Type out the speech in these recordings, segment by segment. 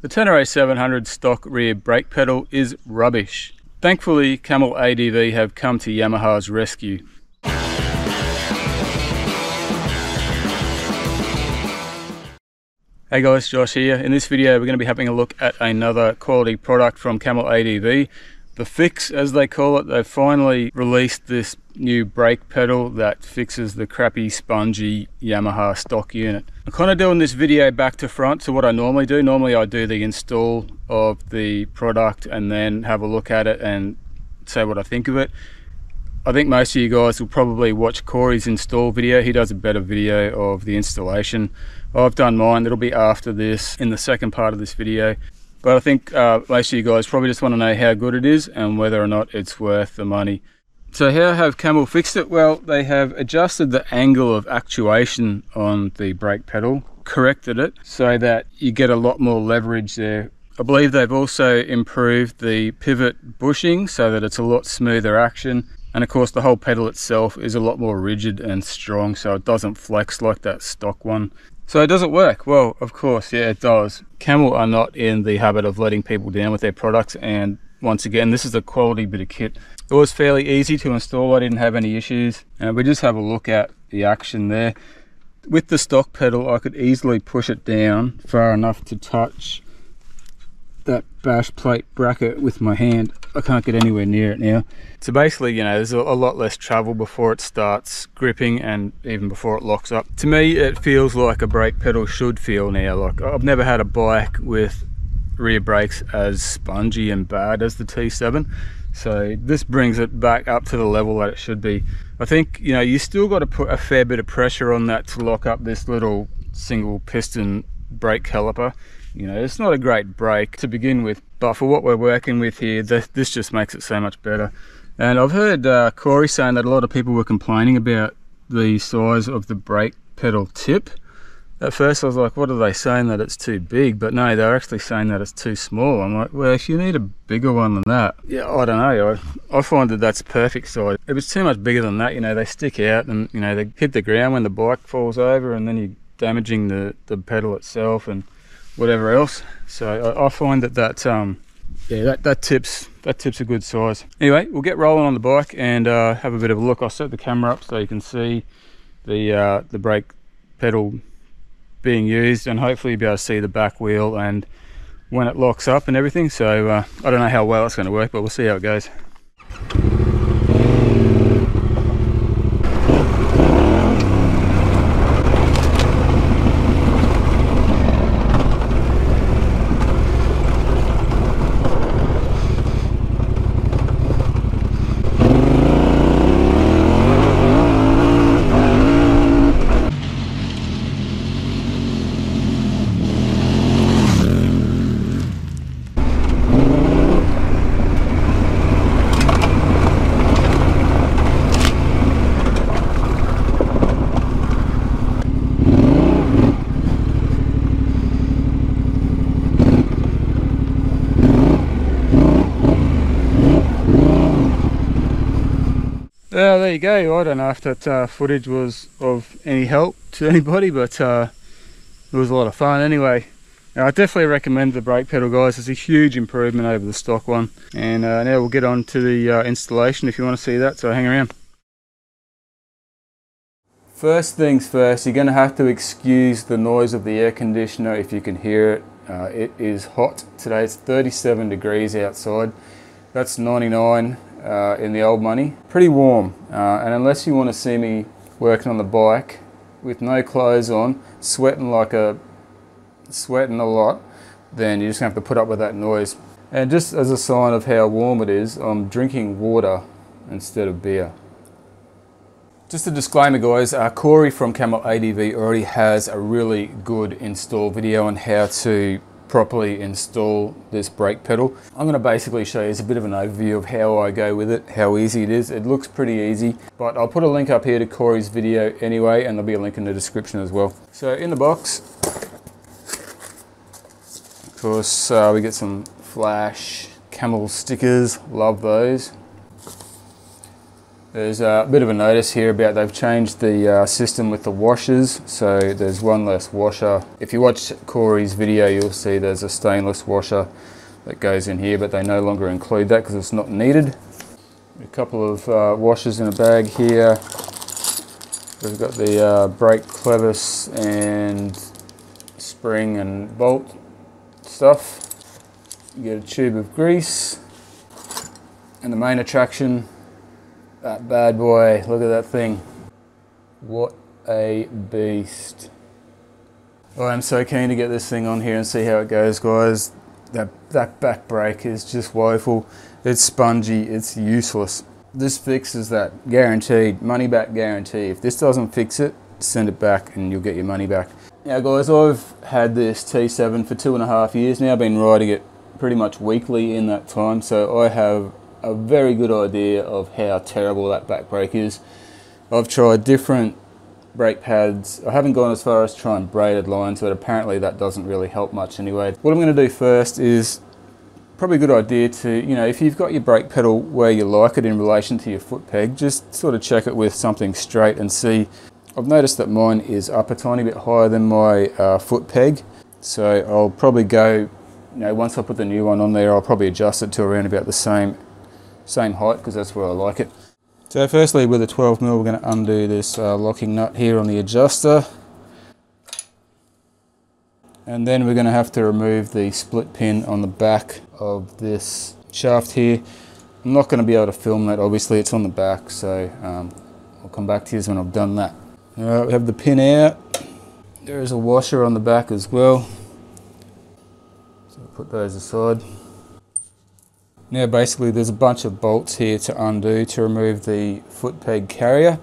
The Tenere 700 stock rear brake pedal is rubbish. Thankfully, Camel ADV have come to Yamaha's rescue. Hey guys, Josh here. In this video we're going to be having a look at another quality product from Camel ADV. The Fix, as they call it. They've finally released this new brake pedal that fixes the crappy spongy Yamaha stock unit. I'm kind of doing this video back to front to what I normally do. Normally I do the install of the product and then have a look at it and say what I think of it. I think most of you guys will probably watch Corey's install video. He does a better video of the installation. I've done mine. It'll be after this in the second part of this video. But I think most of you guys probably just want to know how good it is and whether or not it's worth the money. So how have Camel fixed it? Well, they have adjusted the angle of actuation on the brake pedal, corrected it so that you get a lot more leverage there. I believe they've also improved the pivot bushing so that it's a lot smoother action. And of course the whole pedal itself is a lot more rigid and strong, so it doesn't flex like that stock one. So does it work? Well, of course, yeah, it does. Camel are not in the habit of letting people down with their products, and once again, this is a quality bit of kit. It was fairly easy to install. I didn't have any issues. We just have a look at the action there. With the stock pedal, I could easily push it down far enough to touch that bash plate bracket with my hand. I can't get anywhere near it now. So basically, you know, there's a lot less travel before it starts gripping and even before it locks up. To me, it feels like a brake pedal should feel now. Like, I've never had a bike with rear brakes as spongy and bad as the T7. So this brings it back up to the level that it should be. I think, you know, you still got to put a fair bit of pressure on that to lock up this little single piston brake caliper. You know, it's not a great brake to begin with, but for what we're working with here, this just makes it so much better. And I've heard Corey saying that a lot of people were complaining about the size of the brake pedal tip. At first I was like, what are they saying, that it's too big? But no, they're actually saying that it's too small. I'm like, well, if you need a bigger one than that, yeah, I don't know. I find that that's perfect size. If it's too much bigger than that, you know, they stick out and, you know, they hit the ground when the bike falls over, and then you're damaging the pedal itself and whatever else. So I find that tip's a good size. Anyway, we'll get rolling on the bike and have a bit of a look. I'll set the camera up so you can see the brake pedal being used, and hopefully you'll be able to see the back wheel and when it locks up and everything. So I don't know how well it's going to work, but we'll see how it goes. There you go. I don't know if that footage was of any help to anybody, but it was a lot of fun anyway. I definitely recommend the brake pedal, guys. It's a huge improvement over the stock one. And now we'll get on to the installation if you want to see that, so hang around. First things first, you're going to have to excuse the noise of the air conditioner if you can hear it. It is hot today. It's 37 degrees outside. That's 99 in the old money. Pretty warm, and unless you want to see me working on the bike with no clothes on, sweating a lot, then you're just gonna have to put up with that noise. And just as a sign of how warm it is, I'm drinking water instead of beer. Just a disclaimer, guys, Corey from Camel ADV already has a really good install video on how to properly install this brake pedal. I'm going to basically show you a bit of an overview of how I go with it, how easy it is. It looks pretty easy, but I'll put a link up here to Corey's video anyway, and there'll be a link in the description as well. So in the box, of course, we get some Flash Camel stickers, love those. There's a bit of a notice here about they've changed the system with the washers, so there's one less washer. If you watch Corey's video, you'll see there's a stainless washer that goes in here, but they no longer include that because it's not needed. A couple of washers in a bag here. We've got the brake clevis and spring and bolt stuff. You get a tube of grease and the main attraction, that bad boy. Look at that thing. What a beast. Oh, I'm so keen to get this thing on here and see how it goes, guys. That back brake is just woeful. It's spongy, it's useless. This fixes that guaranteed, money back guarantee. If this doesn't fix it, send it back and you'll get your money back. Now guys, I've had this T7 for 2.5 years now. I've been riding it pretty much weekly in that time, so I have a very good idea of how terrible that back brake is. I've tried different brake pads. I haven't gone as far as trying braided lines, but apparently that doesn't really help much anyway. What I'm going to do first is probably a good idea to, if you've got your brake pedal where you like it in relation to your foot peg, just sort of check it with something straight and see. I've noticed that mine is up a tiny bit higher than my foot peg, so I'll probably go, once I put the new one on there, I'll probably adjust it to around about the same height, because that's where I like it. So firstly, with a 12mm, we're going to undo this locking nut here on the adjuster. And then we're going to have to remove the split pin on the back of this shaft here. I'm not going to be able to film that, obviously it's on the back, so I'll come back to you when I've done that. Alright, we have the pin out. There is a washer on the back as well. So I'll put those aside. Now basically there's a bunch of bolts here to undo to remove the foot peg carrier.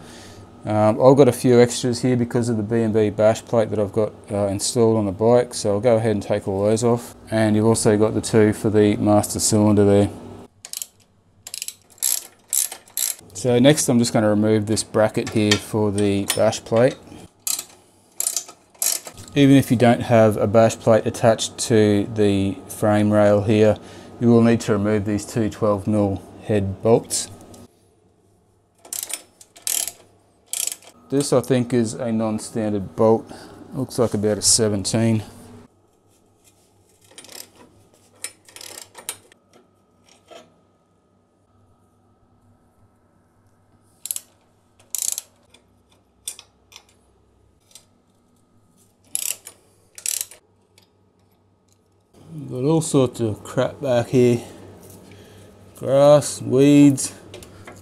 I've got a few extras here because of the B&B bash plate that I've got installed on the bike, so I'll go ahead and take all those off. And you've also got the two for the master cylinder there. So next I'm just going to remove this bracket here for the bash plate. Even if you don't have a bash plate attached to the frame rail here, you will need to remove these two 12mm head bolts. This I think is a non-standard bolt, looks like about a 17. Got all sorts of crap back here. Grass, weeds,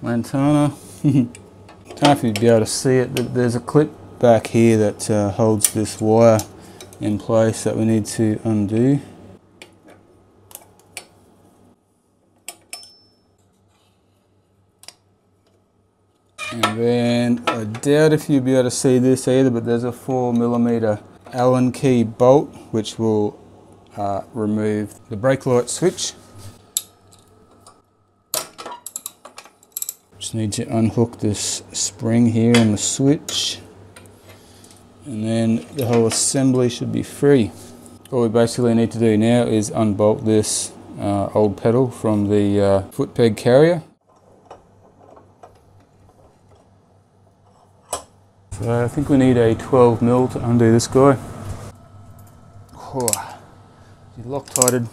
lantana. I don't know if you'd be able to see it, but there's a clip back here that holds this wire in place that we need to undo. And then I doubt if you'll be able to see this either, but there's a 4mm Allen key bolt which will remove the brake light switch. Just need to unhook this spring here on the switch, and then the whole assembly should be free. All we basically need to do now is unbolt this old pedal from the foot peg carrier. So I think we need a 12mm to undo this guy. Oh, he's Loctited.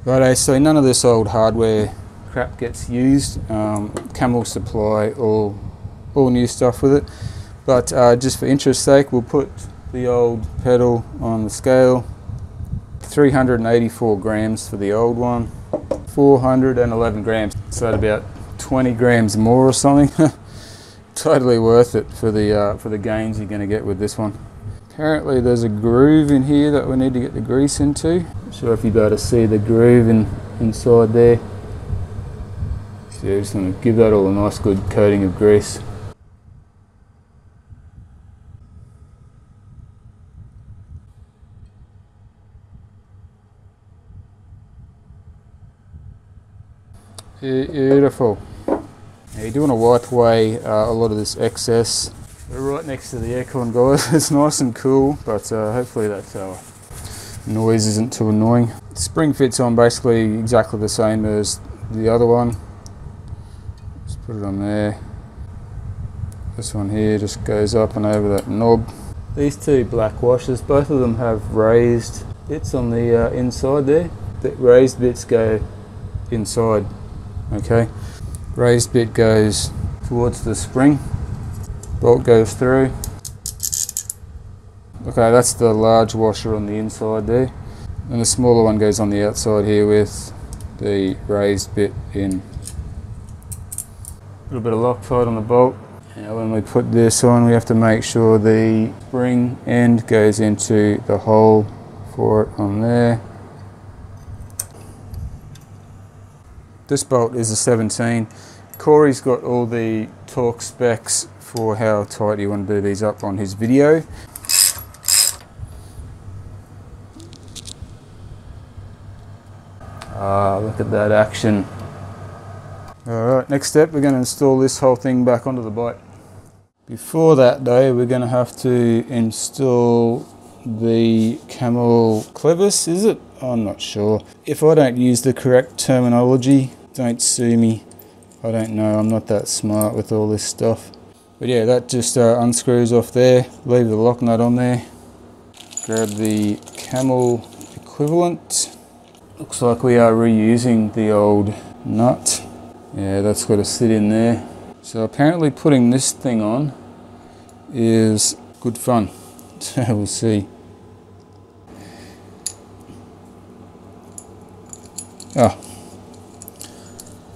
Righto, so none of this old hardware crap gets used. Camel supply all new stuff with it, but just for interest's sake, we'll put the old pedal on the scale. 384 grams for the old one, 411 grams, so at about 20 grams more or something. Totally worth it for the gains you're going to get with this one. Apparently there's a groove in here that we need to get the grease into. Not sure if you'll be able to see the groove inside there. So yeah, just going to give that all a nice good coating of grease. Beautiful. Now you do want to wipe away a lot of this excess. We're right next to the aircon, guys. It's nice and cool, but hopefully that noise isn't too annoying. The spring fits on basically exactly the same as the other one. Just put it on there. This one here just goes up and over that knob. These two black washers, both of them have raised bits on the inside there. The raised bits go inside, okay? Raised bit goes towards the spring. Bolt goes through. Okay, that's the large washer on the inside there. And the smaller one goes on the outside here with the raised bit in. A little bit of Loctite on the bolt. Now when we put this on, we have to make sure the spring end goes into the hole for it on there. This bolt is a 17. Corey's got all the torque specs for how tight you want to do these up on his video. Ah, look at that action. Alright, next step, we're going to install this whole thing back onto the bike. Before that though, we're going to have to install the Camel Clevis, is it? I'm not sure. If I don't use the correct terminology, don't sue me. I don't know, I'm not that smart with all this stuff. But yeah, that just unscrews off there. Leave the lock nut on there. Grab the Camel equivalent. Looks like we are reusing the old nut. Yeah, that's got to sit in there. So apparently putting this thing on is good fun. So we'll see. Oh,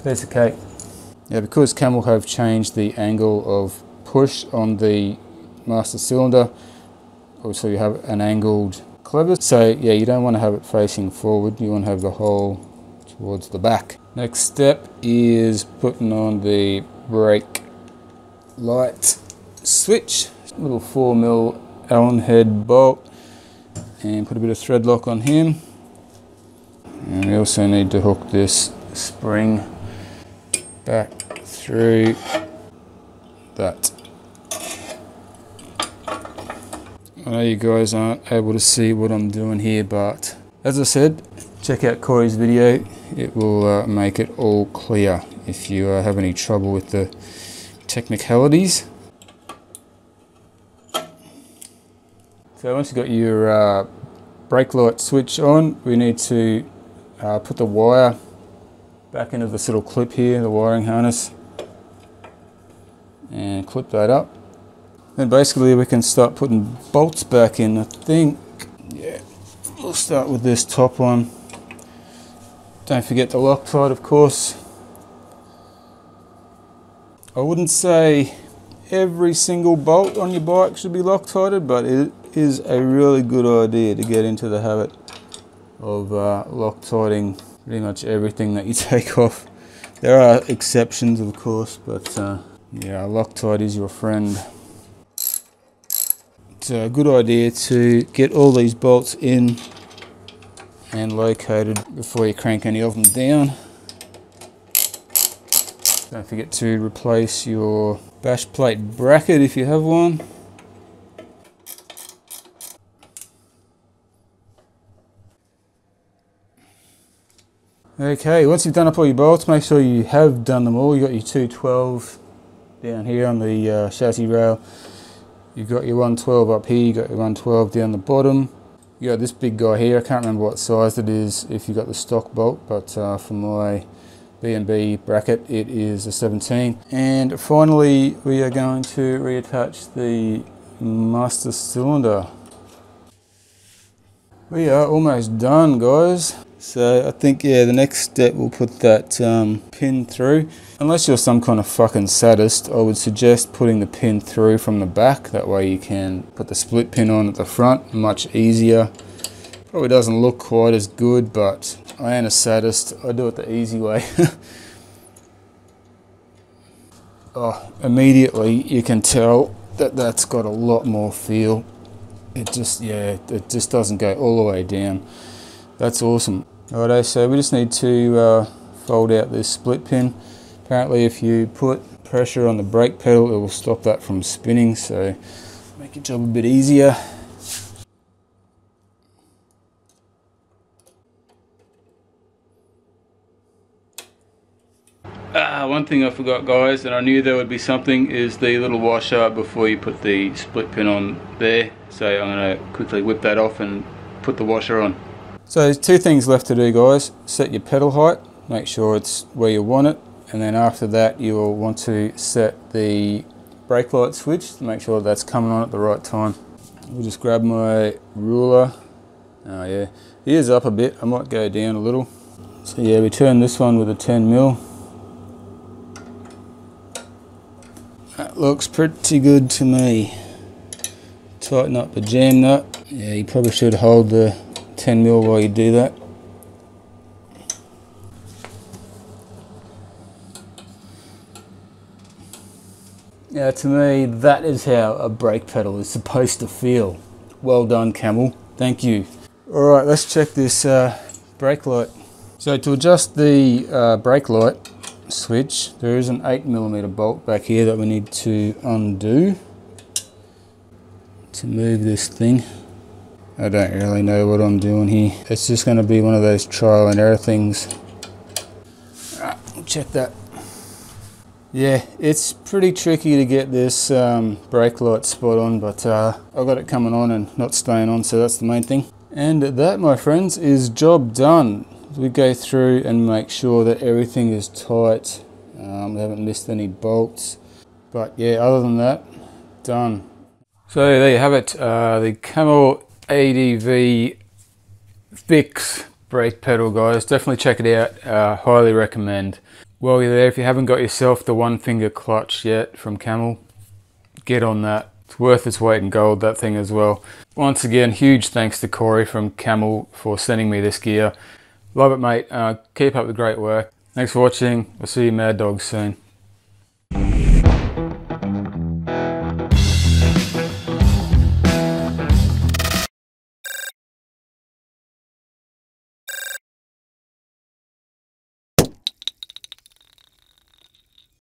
piece of cake. Yeah, because Camel have changed the angle of push on the master cylinder, obviously you have an angled clevis. So yeah, you don't want to have it facing forward, you want to have the hole towards the back. Next step is putting on the brake light switch. Little 4mm Allen head bolt, and put a bit of thread lock on him. And we also need to hook this spring back through that. I know you guys aren't able to see what I'm doing here, but as I said, check out Corey's video. It will make it all clear if you have any trouble with the technicalities. So once you've got your brake light switch on, we need to put the wire back into this little clip here, the wiring harness, and clip that up. Then basically we can start putting bolts back in. I think, yeah, we'll start with this top one. Don't forget the Loctite, of course. I wouldn't say every single bolt on your bike should be Loctited, but it is a really good idea to get into the habit of Loctiting pretty much everything that you take off. There are exceptions, of course, but yeah, Loctite is your friend. It's a good idea to get all these bolts in and located before you crank any of them down. Don't forget to replace your bash plate bracket if you have one. Okay, once you've done up all your bolts, make sure you have done them all. You've got your 212 down here on the chassis rail. You've got your 112 up here, you've got your 112 down the bottom. You got this big guy here, I can't remember what size it is if you got the stock bolt, but for my B&B bracket it is a 17. And finally we are going to reattach the master cylinder. We are almost done, guys. So I think, yeah, the next step we'll put that pin through. Unless you're some kind of fucking sadist, I would suggest putting the pin through from the back. That way you can put the split pin on at the front, much easier. Probably doesn't look quite as good, but I am a sadist. I do it the easy way. Oh, immediately you can tell that that's got a lot more feel. It just, yeah, it just doesn't go all the way down. That's awesome. Alright, so we just need to fold out this split pin. Apparently if you put pressure on the brake pedal, it will stop that from spinning, so make your job a bit easier. One thing I forgot, guys, and I knew there would be something, is the little washer before you put the split pin on there. So I'm going to quickly whip that off and put the washer on. So there's two things left to do, guys. Set your pedal height, make sure it's where you want it, and then after that you'll want to set the brake light switch to make sure that's coming on at the right time. We'll just grab my ruler. Oh yeah, it is up a bit, I might go down a little. So yeah, we turn this one with a 10mm. That looks pretty good to me. Tighten up the jam nut. Yeah, you probably should hold the 10mm while you do that. Now to me, that is how a brake pedal is supposed to feel. Well done, Camel. Thank you. Alright, let's check this brake light. So to adjust the brake light switch, there is an 8mm bolt back here that we need to undo to move this thing. I don't really know what I'm doing here. It's just going to be one of those trial and error things. Alright, we'll check that. Yeah, it's pretty tricky to get this brake light spot on, but I've got it coming on and not staying on, so that's the main thing. And that, my friends, is job done. We go through and make sure that everything is tight. We haven't missed any bolts. But yeah, other than that, done. So there you have it, the Camel ADV Fix brake pedal, guys. Definitely check it out, highly recommend. While you're there, if you haven't got yourself the one finger clutch yet from Camel, get on that. It's worth its weight in gold, that thing as well. Once again, huge thanks to Corey from Camel for sending me this gear. Love it, mate. Keep up the great work. Thanks for watching. We'll see you Mad Dogs soon.